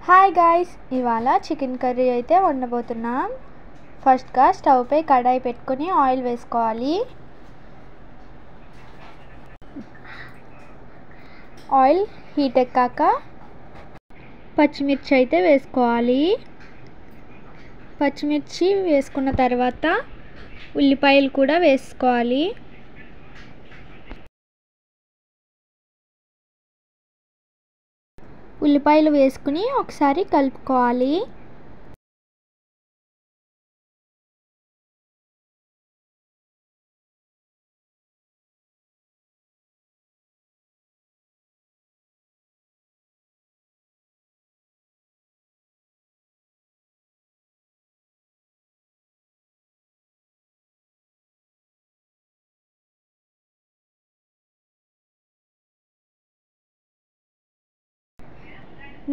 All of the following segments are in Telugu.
హాయ్ గాయ్స్, ఇవాళ చికెన్ కర్రీ అయితే వండబోతున్నాం. ఫస్ట్గా స్టవ్ పై కడాయి పెట్టుకొని ఆయిల్ వేసుకోవాలి. ఆయిల్ హీట్ ఎక్కాక పచ్చిమిర్చి అయితే వేసుకోవాలి. పచ్చిమిర్చి వేసుకున్న తర్వాత ఉల్లిపాయలు కూడా వేసుకోవాలి. ఉల్లిపాయలు వేసుకుని ఒకసారి కలుపుకోవాలి.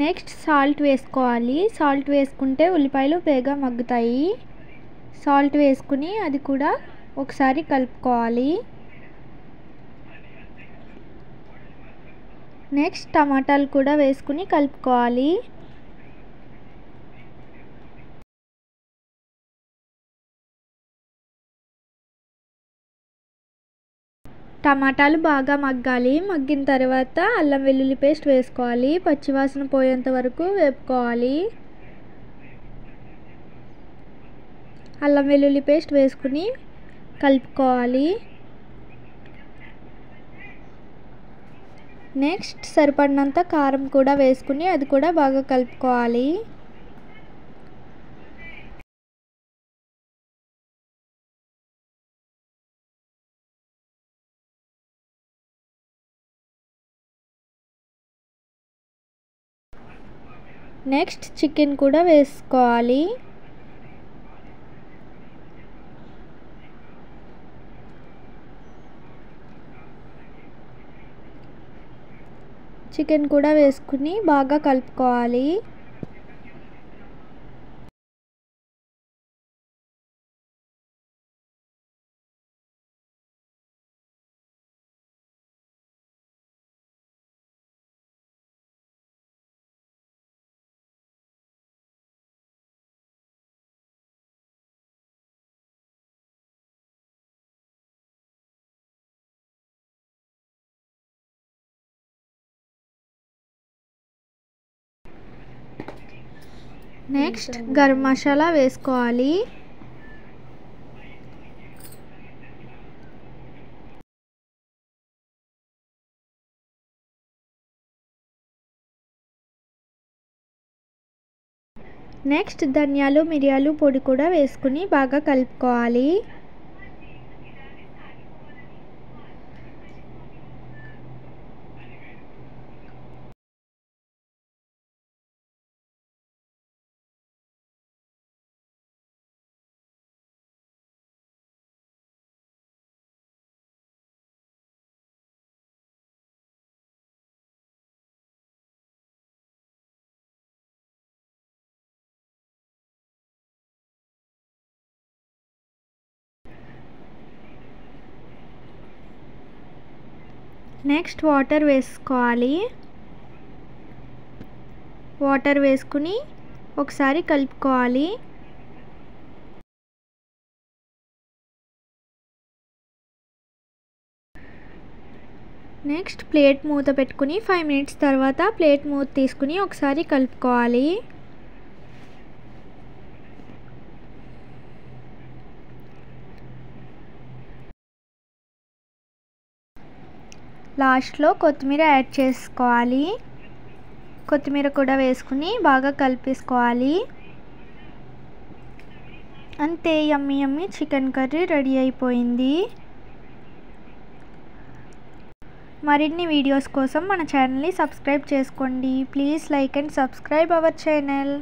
నెక్స్ట్ సాల్ట్ వేసుకోవాలి. సాల్ట్ వేసుకుంటే ఉల్లిపాయలు బేగా మగ్గుతాయి. సాల్ట్ వేసుకుని అది కూడా ఒకసారి కలుపుకోవాలి. నెక్స్ట్ టమాటాలు కూడా వేసుకుని కలుపుకోవాలి. టమాటాలు బాగా మగ్గాలి. మగ్గిన తర్వాత అల్లం వెల్లుల్లి పేస్ట్ వేసుకోవాలి. పచ్చివాసన పోయేంత వరకు వేపుకోవాలి. అల్లం వెల్లుల్లి పేస్ట్ వేసుకుని కలుపుకోవాలి. నెక్స్ట్ సరిపడినంత కారం కూడా వేసుకుని అది కూడా బాగా కలుపుకోవాలి. నెక్స్ట్ చికెన్ కూడా వేసుకోవాలి. చికెన్ కూడా వేసుకుని బాగా కలుపుకోవాలి. నెక్స్ట్ గరం మసాలా వేసుకోవాలి. నెక్స్ట్ ధనియాలు మిరియాలు పొడి కూడా వేసుకుని బాగా కలుపుకోవాలి. నెక్స్ట్ వాటర్ వేసుకోవాలి. వాటర్ వేసుకుని ఒకసారి కలుపుకోవాలి. నెక్స్ట్ ప్లేట్ మూత పెట్టుకుని 5 మినిట్స్ తర్వాత ప్లేట్ మూత తీసుకుని ఒకసారి కలుపుకోవాలి. లాస్ట్లో కొత్తిమీర యాడ్ చేసుకోవాలి. కొత్తిమీర కూడా వేసుకుని బాగా కలిపేసుకోవాలి. అంతే, యమ్మీ యమ్మీ చికెన్ కర్రీ రెడీ అయిపోయింది. మరిన్ని వీడియోస్ కోసం మన ఛానల్ని సబ్స్క్రైబ్ చేసుకోండి. Please like and subscribe our channel.